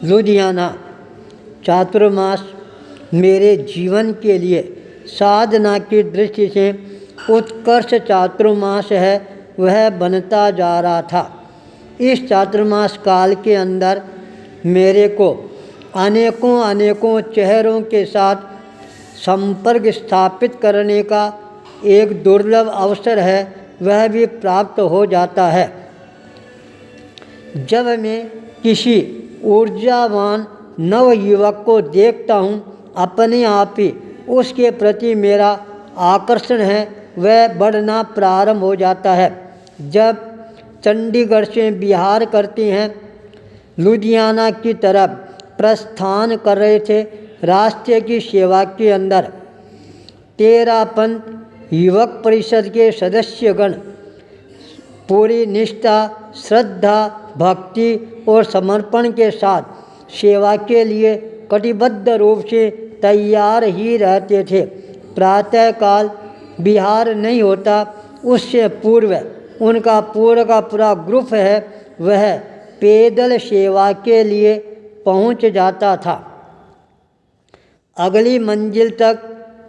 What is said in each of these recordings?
लुधियाना चातुर्मास मेरे जीवन के लिए साधना की दृष्टि से उत्कर्ष चातुर्मास है, वह बनता जा रहा था। इस चातुर्मास काल के अंदर मेरे को अनेकों चेहरों के साथ संपर्क स्थापित करने का एक दुर्लभ अवसर है, वह भी प्राप्त हो जाता है। जब मैं किसी ऊर्जावान नवयुवक को देखता हूँ, अपने आप ही उसके प्रति मेरा आकर्षण है वह बढ़ना प्रारंभ हो जाता है। जब चंडीगढ़ से बिहार करते हैं लुधियाना की तरफ प्रस्थान कर रहे थे, रास्ते की सेवा के अंदर 13 पंथ युवक परिषद के सदस्यगण पूरी निष्ठा, श्रद्धा, भक्ति और समर्पण के साथ सेवा के लिए कटिबद्ध रूप से तैयार ही रहते थे। प्रातःकाल बिहार नहीं होता, उससे पूर्व उनका पूरा का पूरा ग्रुप है वह पैदल सेवा के लिए पहुंच जाता था। अगली मंजिल तक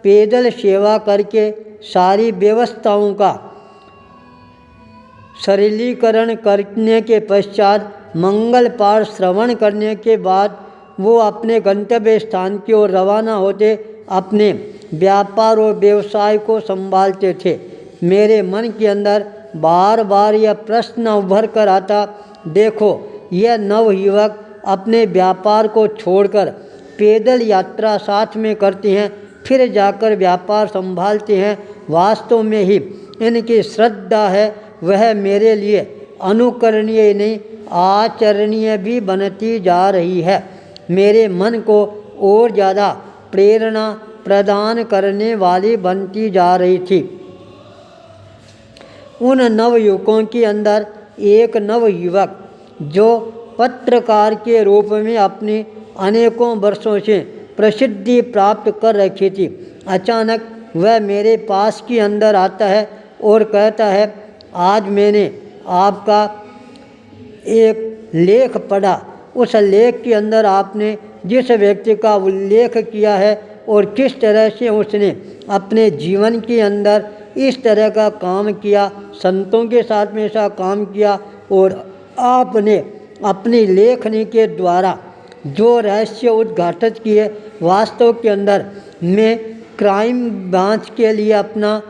पैदल सेवा करके सारी व्यवस्थाओं का सरलीकरण करने के पश्चात मंगल पाठ श्रवण करने के बाद वो अपने गंतव्य स्थान की ओर रवाना होते, अपने व्यापार और व्यवसाय को संभालते थे। मेरे मन के अंदर बार बार यह प्रश्न उभर कर आता, देखो यह नवयुवक अपने व्यापार को छोड़कर पैदल यात्रा साथ में करते हैं, फिर जाकर व्यापार संभालते हैं। वास्तव में ही इनकी श्रद्धा है वह मेरे लिए अनुकरणीय नहीं आचरणीय भी बनती जा रही है। मेरे मन को और ज़्यादा प्रेरणा प्रदान करने वाली बनती जा रही थी। उन नवयुवकों के अंदर एक नवयुवक जो पत्रकार के रूप में अपनी अनेकों वर्षों से प्रसिद्धि प्राप्त कर रखी थी, अचानक वह मेरे पास के अंदर आता है और कहता है, आज मैंने आपका एक लेख पढ़ा, उस लेख के अंदर आपने जिस व्यक्ति का उल्लेख किया है और किस तरह से उसने अपने जीवन के अंदर इस तरह का काम किया, संतों के साथ में ऐसा काम किया, और आपने अपनी लेखनी के द्वारा जो रहस्य उद्घाटित किए, वास्तव के अंदर मैं क्राइम ब्रांच के लिए अपना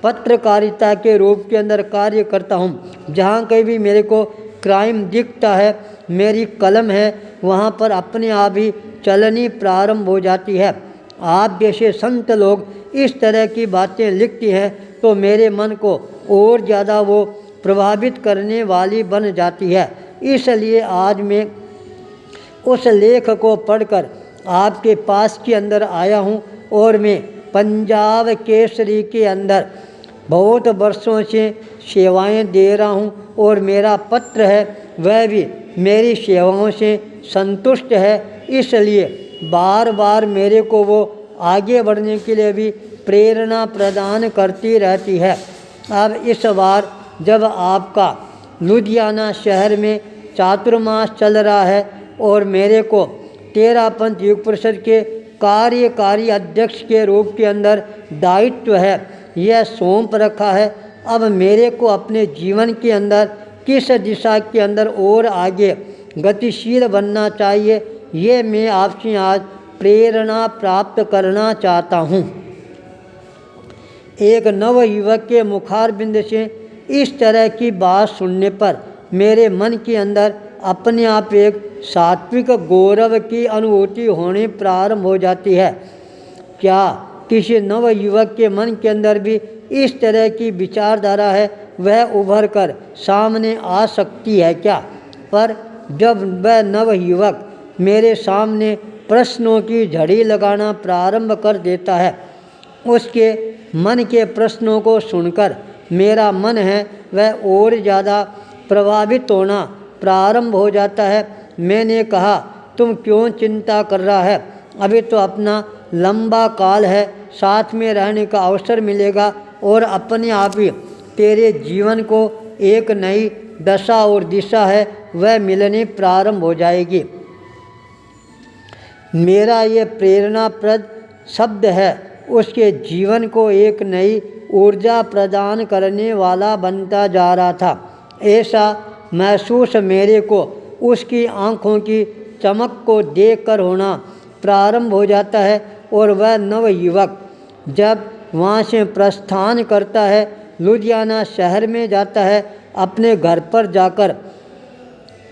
पत्रकारिता के रूप के अंदर कार्य करता हूँ। जहाँ कहीं भी मेरे को क्राइम दिखता है, मेरी कलम है वहाँ पर अपने आप ही चलनी प्रारंभ हो जाती है। आप जैसे संत लोग इस तरह की बातें लिखती हैं तो मेरे मन को और ज़्यादा वो प्रभावित करने वाली बन जाती है। इसलिए आज मैं उस लेख को पढ़कर आपके पास के अंदर आया हूँ और मैं पंजाब केसरी के अंदर बहुत वर्षों से सेवाएं दे रहा हूँ और मेरा पत्र है वह भी मेरी सेवाओं से संतुष्ट है। इसलिए बार बार मेरे को वो आगे बढ़ने के लिए भी प्रेरणा प्रदान करती रहती है। अब इस बार जब आपका लुधियाना शहर में चातुर्मास चल रहा है और मेरे को 13 पंथ युग परिषद के कार्यकारी अध्यक्ष के रूप के अंदर दायित्व है, यह सौंप रखा है। अब मेरे को अपने जीवन के अंदर किस दिशा के अंदर और आगे गतिशील बनना चाहिए, ये मैं आपसे आज प्रेरणा प्राप्त करना चाहता हूँ। एक नवयुवक के मुखारबिंद से इस तरह की बात सुनने पर मेरे मन के अंदर अपने आप एक सात्विक गौरव की अनुभूति होनी प्रारंभ हो जाती है। क्या किसी नवयुवक के मन के अंदर भी इस तरह की विचारधारा है, वह उभर कर सामने आ सकती है क्या? पर जब वह नवयुवक मेरे सामने प्रश्नों की झड़ी लगाना प्रारंभ कर देता है, उसके मन के प्रश्नों को सुनकर मेरा मन है वह और ज़्यादा प्रभावित होना प्रारंभ हो जाता है। मैंने कहा, तुम क्यों चिंता कर रहा है, अभी तो अपना लंबा काल है, साथ में रहने का अवसर मिलेगा और अपने आप ही तेरे जीवन को एक नई दशा और दिशा है वह मिलनी प्रारंभ हो जाएगी। मेरा ये प्रेरणाप्रद शब्द है उसके जीवन को एक नई ऊर्जा प्रदान करने वाला बनता जा रहा था। ऐसा महसूस मेरे को उसकी आँखों की चमक को देखकर होना प्रारंभ हो जाता है और वह नवयुवक जब वहाँ से प्रस्थान करता है, लुधियाना शहर में जाता है, अपने घर पर जाकर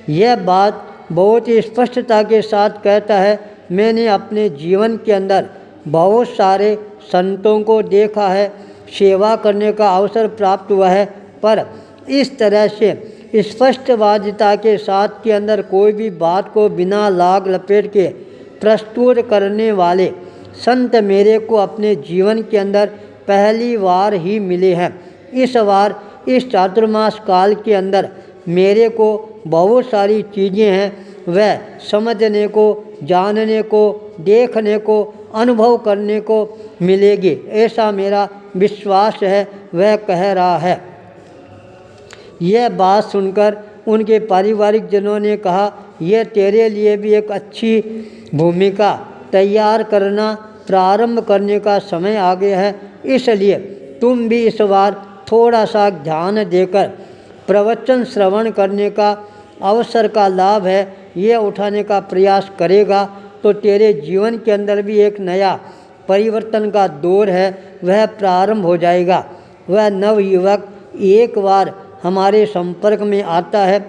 यह बात बहुत ही स्पष्टता के साथ कहता है, मैंने अपने जीवन के अंदर बहुत सारे संतों को देखा है, सेवा करने का अवसर प्राप्त हुआ है, पर इस तरह से स्पष्टवादिता के साथ के अंदर कोई भी बात को बिना लाग लपेट के प्रस्तुत करने वाले संत मेरे को अपने जीवन के अंदर पहली बार ही मिले हैं। इस बार इस चातुर्मास काल के अंदर मेरे को बहुत सारी चीज़ें हैं वह समझने को, जानने को, देखने को, अनुभव करने को मिलेगी, ऐसा मेरा विश्वास है, वह कह रहा है। यह बात सुनकर उनके पारिवारिक जनों ने कहा, यह तेरे लिए भी एक अच्छी भूमिका तैयार करना प्रारंभ करने का समय आ गया है, इसलिए तुम भी इस बार थोड़ा सा ध्यान देकर प्रवचन श्रवण करने का अवसर का लाभ है यह उठाने का प्रयास करेगा तो तेरे जीवन के अंदर भी एक नया परिवर्तन का दौर है वह प्रारंभ हो जाएगा। वह नवयुवक एक बार हमारे संपर्क में आता है,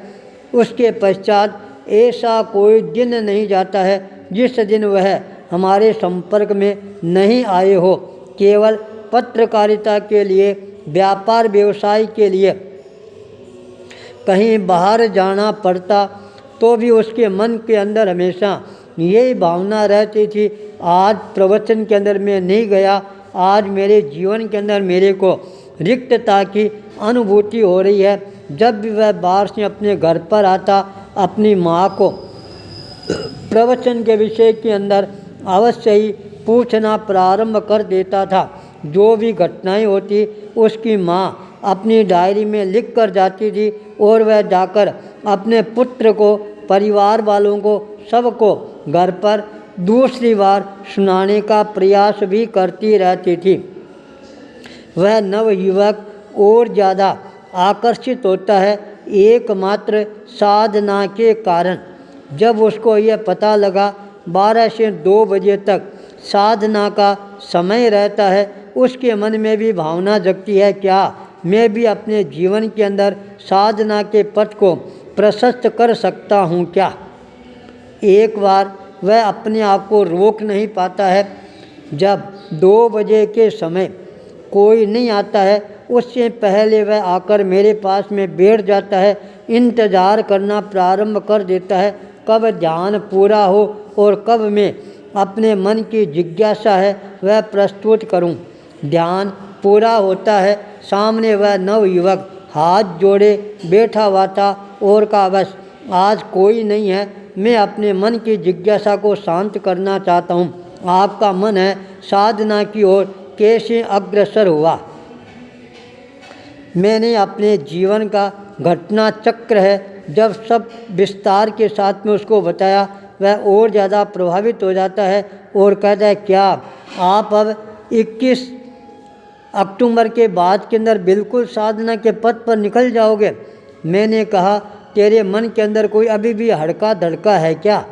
उसके पश्चात ऐसा कोई दिन नहीं जाता है जिस दिन वह हमारे संपर्क में नहीं आए हो। केवल पत्रकारिता के लिए, व्यापार व्यवसाय के लिए कहीं बाहर जाना पड़ता तो भी उसके मन के अंदर हमेशा यही भावना रहती थी, आज प्रवचन के अंदर मैं नहीं गया, आज मेरे जीवन के अंदर मेरे को रिक्तता की अनुभूति हो रही है। जब भी वह बाहर से अपने घर पर आता, अपनी माँ को प्रवचन के विषय के अंदर अवश्य ही पूछना प्रारंभ कर देता था। जो भी घटनाएं होती उसकी माँ अपनी डायरी में लिख कर जाती थी और वह जाकर अपने पुत्र को, परिवार वालों को, सबको घर पर दूसरी बार सुनाने का प्रयास भी करती रहती थी। वह नवयुवक और ज़्यादा आकर्षित होता है एकमात्र साधना के कारण। जब उसको यह पता लगा 12 से 2 बजे तक साधना का समय रहता है, उसके मन में भी भावना जगती है, क्या मैं भी अपने जीवन के अंदर साधना के पथ को प्रशस्त कर सकता हूँ क्या। एक बार वह अपने आप को रोक नहीं पाता है। जब 2 बजे के समय कोई नहीं आता है उससे पहले वह आकर मेरे पास में बैठ जाता है, इंतज़ार करना प्रारंभ कर देता है कब ध्यान पूरा हो और कब मैं अपने मन की जिज्ञासा है वह प्रस्तुत करूं। ध्यान पूरा होता है, सामने वह नवयुवक हाथ जोड़े बैठा हुआ था और कहा, बस आज कोई नहीं है, मैं अपने मन की जिज्ञासा को शांत करना चाहता हूँ। आपका मन है साधना की ओर कैसे अग्रसर हुआ। मैंने अपने जीवन का घटना चक्र है जब सब विस्तार के साथ में उसको बताया, वह और ज़्यादा प्रभावित हो जाता है और कहता है, क्या आप अब 21 अक्टूबर के बाद के अंदर बिल्कुल साधना के पथ पर निकल जाओगे। मैंने कहा, तेरे मन के अंदर कोई अभी भी हड़का धड़का है क्या।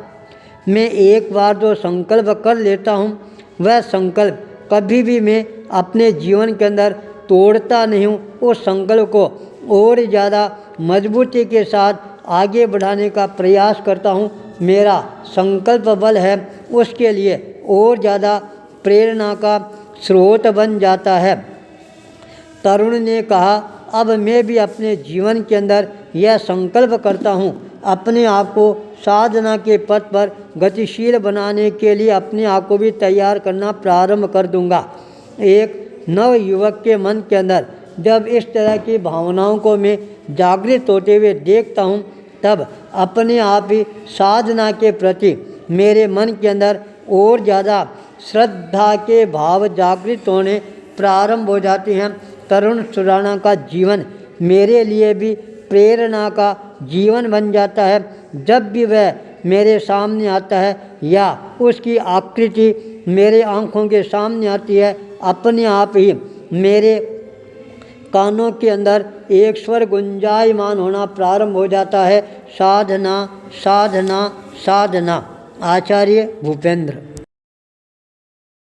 मैं एक बार जो संकल्प कर लेता हूँ वह संकल्प कभी भी मैं अपने जीवन के अंदर तोड़ता नहीं हूँ। उस संकल्प को और ज़्यादा मजबूती के साथ आगे बढ़ाने का प्रयास करता हूँ। मेरा संकल्प बल है उसके लिए और ज़्यादा प्रेरणा का स्रोत बन जाता है। तरुण ने कहा, अब मैं भी अपने जीवन के अंदर यह संकल्प करता हूँ, अपने आप को साधना के पथ पर गतिशील बनाने के लिए अपने आप को भी तैयार करना प्रारंभ कर दूंगा। एक नव युवक के मन के अंदर जब इस तरह की भावनाओं को मैं जागृत होते हुए देखता हूँ, तब अपने आप ही साधना के प्रति मेरे मन के अंदर और ज़्यादा श्रद्धा के भाव जागृत होने प्रारंभ हो जाते हैं। तरुण सुराणा का जीवन मेरे लिए भी प्रेरणा का जीवन बन जाता है। जब भी वह मेरे सामने आता है या उसकी आकृति मेरे आँखों के सामने आती है, अपने आप ही मेरे कानों के अंदर एक स्वर गुंजायमान होना प्रारंभ हो जाता है। साधना साधना साधना। आचार्य भूपेंद्र।